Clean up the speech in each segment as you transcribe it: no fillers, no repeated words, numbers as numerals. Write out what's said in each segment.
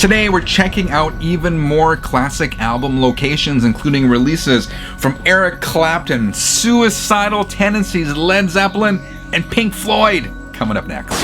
Today we're checking out even more classic album locations, including releases from Eric Clapton, Suicidal Tendencies, Led Zeppelin, and Pink Floyd. Coming up next.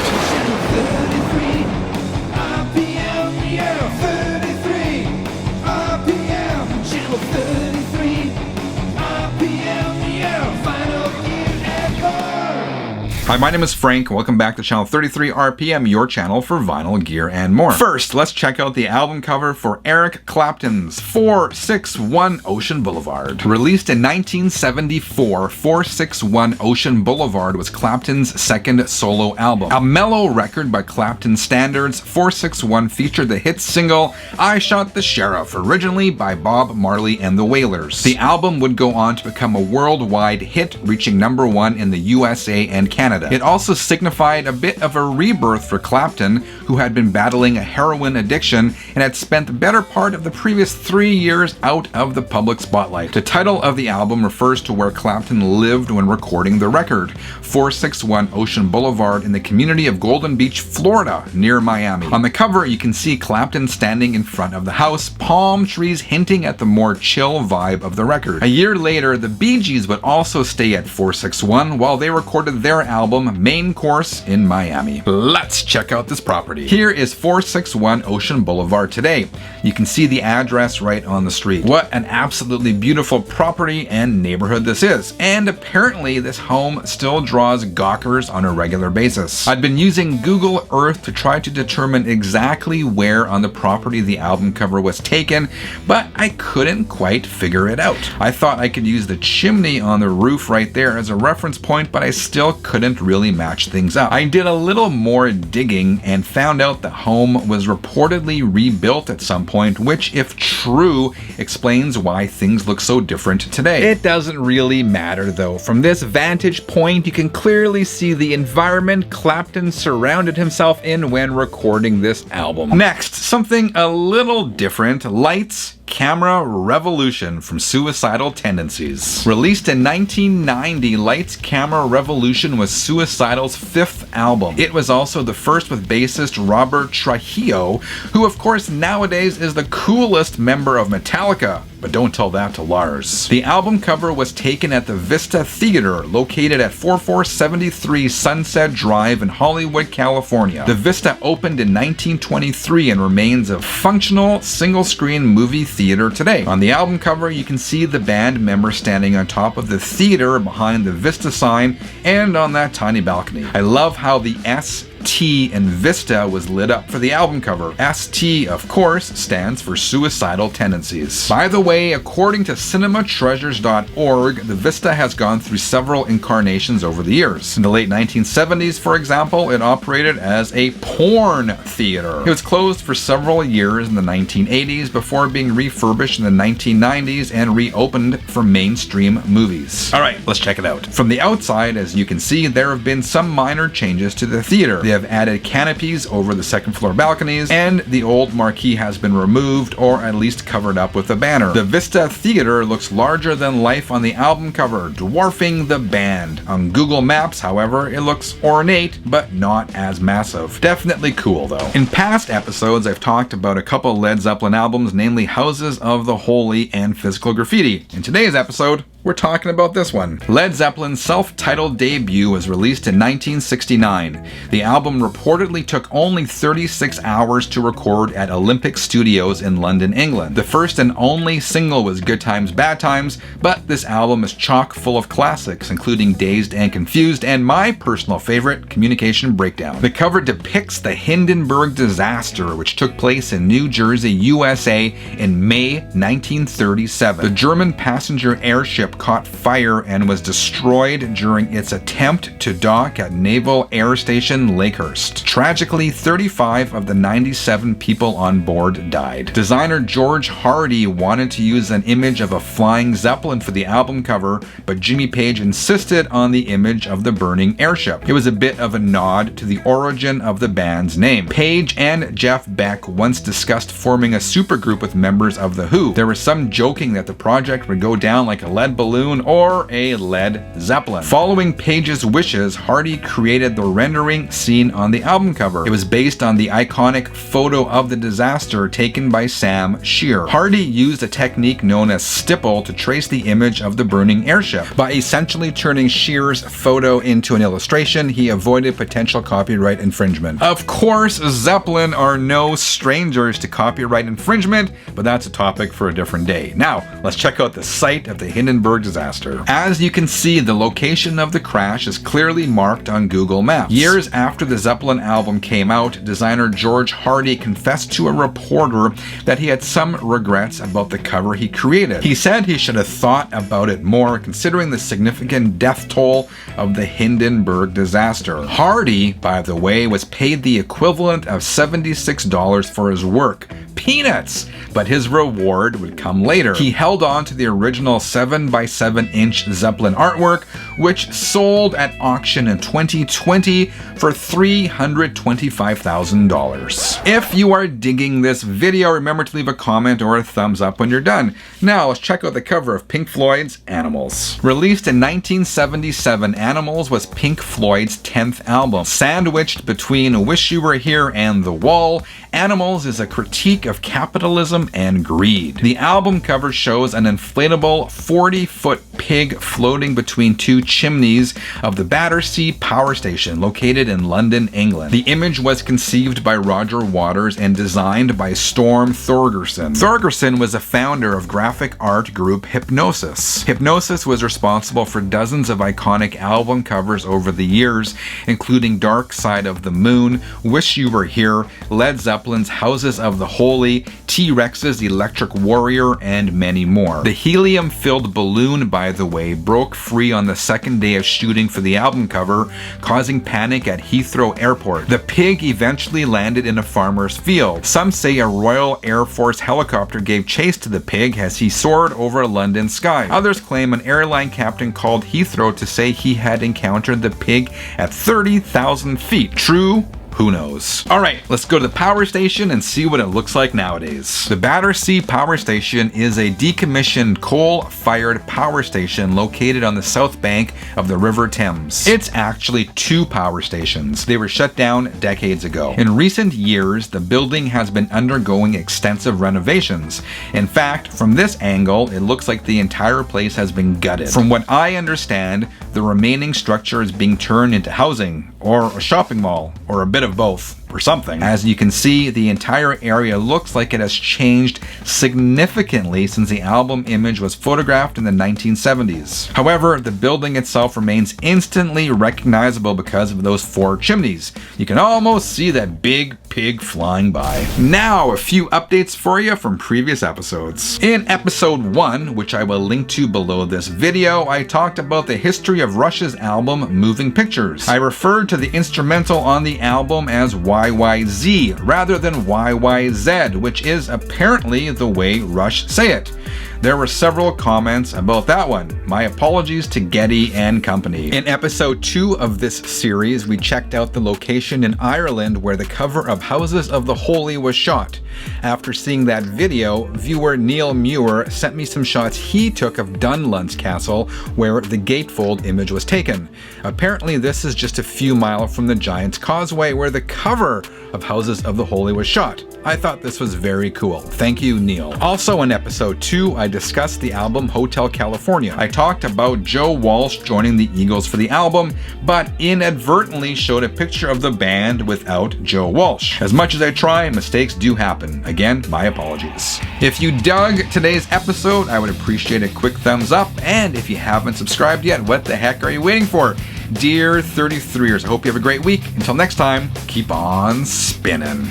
Hi, my name is Frank. Welcome back to Channel 33 RPM, your channel for vinyl, gear, and more. First, let's check out the album cover for Eric Clapton's 461 Ocean Boulevard. Released in 1974, 461 Ocean Boulevard was Clapton's second solo album. A mellow record by Clapton standards, 461 featured the hit single I Shot the Sheriff, originally by Bob Marley and the Wailers. The album would go on to become a worldwide hit, reaching #1 in the USA and Canada. It also signified a bit of a rebirth for Clapton, who had been battling a heroin addiction and had spent the better part of the previous 3 years out of the public spotlight. The title of the album refers to where Clapton lived when recording the record, 461 Ocean Boulevard in the community of Golden Beach, Florida, near Miami. On the cover, you can see Clapton standing in front of the house, palm trees hinting at the more chill vibe of the record. A year later, the Bee Gees would also stay at 461 while they recorded their album Main Course in Miami. Let's check out this property. Here is 461 Ocean Boulevard today. You can see the address right on the street. What an absolutely beautiful property and neighborhood this is. And apparently this home still draws gawkers on a regular basis. I'd been using Google Earth to try to determine exactly where on the property the album cover was taken, but I couldn't quite figure it out. I thought I could use the chimney on the roof right there as a reference point, but I still couldn't really match things up. I did a little more digging and found out the home was reportedly rebuilt at some point, which, if true, explains why things look so different today. It doesn't really matter though. From this vantage point, you can clearly see the environment Clapton surrounded himself in when recording this album. Next, something a little different, Lights, Camera, Revolution from Suicidal Tendencies. Released in 1990, Lights, Camera, Revolution was Suicidal's 5th album. It was also the first with bassist Robert Trujillo, who of course nowadays is the coolest member of Metallica. But don't tell that to Lars. The album cover was taken at the Vista Theater, located at 4473 Sunset Drive in Hollywood, California. The Vista opened in 1923 and remains a functional single-screen movie theater today. On the album cover, you can see the band members standing on top of the theater behind the Vista sign and on that tiny balcony. I love how the ST and Vista was lit up for the album cover. ST, of course, stands for Suicidal Tendencies. By the way, according to cinematreasures.org, the Vista has gone through several incarnations over the years. In the late 1970s, for example, it operated as a porn theater. It was closed for several years in the 1980s before being refurbished in the 1990s and reopened for mainstream movies. Alright, let's check it out. From the outside, as you can see, there have been some minor changes to the theater. They have added canopies over the second floor balconies, and the old marquee has been removed or at least covered up with a banner. The Vista Theater looks larger than life on the album cover, dwarfing the band. On Google Maps, however, it looks ornate, but not as massive. Definitely cool though. In past episodes, I've talked about a couple Led Zeppelin albums, namely Houses of the Holy and Physical Graffiti. In today's episode, we're talking about this one. Led Zeppelin's self-titled debut was released in 1969. The album reportedly took only 36 hours to record at Olympic Studios in London, England. The first and only single was Good Times, Bad Times, but this album is chock full of classics, including Dazed and Confused and my personal favorite, Communication Breakdown. The cover depicts the Hindenburg disaster, which took place in New Jersey, USA in May 1937. The German passenger airship caught fire and was destroyed during its attempt to dock at Naval Air Station Lakehurst. Tragically, 35 of the 97 people on board died. Designer George Hardy wanted to use an image of a flying Zeppelin for the album cover, but Jimmy Page insisted on the image of the burning airship. It was a bit of a nod to the origin of the band's name. Page and Jeff Beck once discussed forming a supergroup with members of The Who. There was some joking that the project would go down like a lead balloon or a Led Zeppelin. Following Page's wishes, Hardy created the rendering seen seen on the album cover. It was based on the iconic photo of the disaster taken by Sam Shear. Hardy used a technique known as stipple to trace the image of the burning airship. By essentially turning Shear's photo into an illustration, he avoided potential copyright infringement. Of course, Zeppelin are no strangers to copyright infringement, but that's a topic for a different day. Now, let's check out the site of the Hindenburg disaster. As you can see, the location of the crash is clearly marked on Google Maps. Years after the Zeppelin album came out, designer George Hardy confessed to a reporter that he had some regrets about the cover he created. He said he should have thought about it more, considering the significant death toll of the Hindenburg disaster. Hardy, by the way, was paid the equivalent of $76 for his work. Peanuts! But his reward would come later. He held on to the original 7x7-inch Zeppelin artwork, which sold at auction in 2020 for $325,000. If you are digging this video, remember to leave a comment or a thumbs up when you're done. Now let's check out the cover of Pink Floyd's Animals. Released in 1977, Animals was Pink Floyd's 10th album. Sandwiched between Wish You Were Here and The Wall, Animals is a critique of capitalism and greed. The album cover shows an inflatable 40-foot pig floating between two chimneys of the Battersea Power Station located in London, England. The image was conceived by Roger Waters and designed by Storm Thorgerson. Thorgerson was a founder of graphic art group Hypnosis. Hypnosis was responsible for dozens of iconic album covers over the years, including Dark Side of the Moon, Wish You Were Here, Led Zeppelin's Houses of the Holy, T-Rex's Electric Warrior, and many more. The helium-filled balloon, by the way, broke free on the second day of shooting for the album cover, causing panic at Heathrow Airport. The pig eventually landed in a farmer's field. Some say a Royal Air Force helicopter gave chase to the pig as he soared over London sky. Others claim an airline captain called Heathrow to say he had encountered the pig at 30,000 feet. True? Who knows? Alright, let's go to the power station and see what it looks like nowadays. The Battersea Power Station is a decommissioned coal-fired power station located on the south bank of the River Thames. It's actually two power stations. They were shut down decades ago. In recent years, the building has been undergoing extensive renovations. In fact, from this angle, it looks like the entire place has been gutted. From what I understand, the remaining structure is being turned into housing, or a shopping mall, or a bit of both, or something. As you can see, the entire area looks like it has changed significantly since the album image was photographed in the 1970s. However, the building itself remains instantly recognizable because of those four chimneys. You can almost see that big pig flying by. Now, a few updates for you from previous episodes. In episode 1, which I will link to below this video, I talked about the history of Rush's album Moving Pictures. I referred to the instrumental on the album as YYZ rather than YYZ, which is apparently the way Rush say it. There were several comments about that one. My apologies to Getty and company. In episode 2 of this series, we checked out the location in Ireland where the cover of Houses of the Holy was shot. After seeing that video, viewer Neil Muir sent me some shots he took of Dunlunt's Castle where the gatefold image was taken. Apparently this is just a few miles from the Giant's Causeway where the cover of Houses of the Holy was shot. I thought this was very cool. Thank you, Neil. Also in episode 2, I discussed the album Hotel California. I talked about Joe Walsh joining the Eagles for the album, but inadvertently showed a picture of the band without Joe Walsh. As much as I try, mistakes do happen. Again, my apologies. If you dug today's episode, I would appreciate a quick thumbs up, and if you haven't subscribed yet, what the heck are you waiting for? Dear 33ers, I hope you have a great week. Until next time, keep on spinning.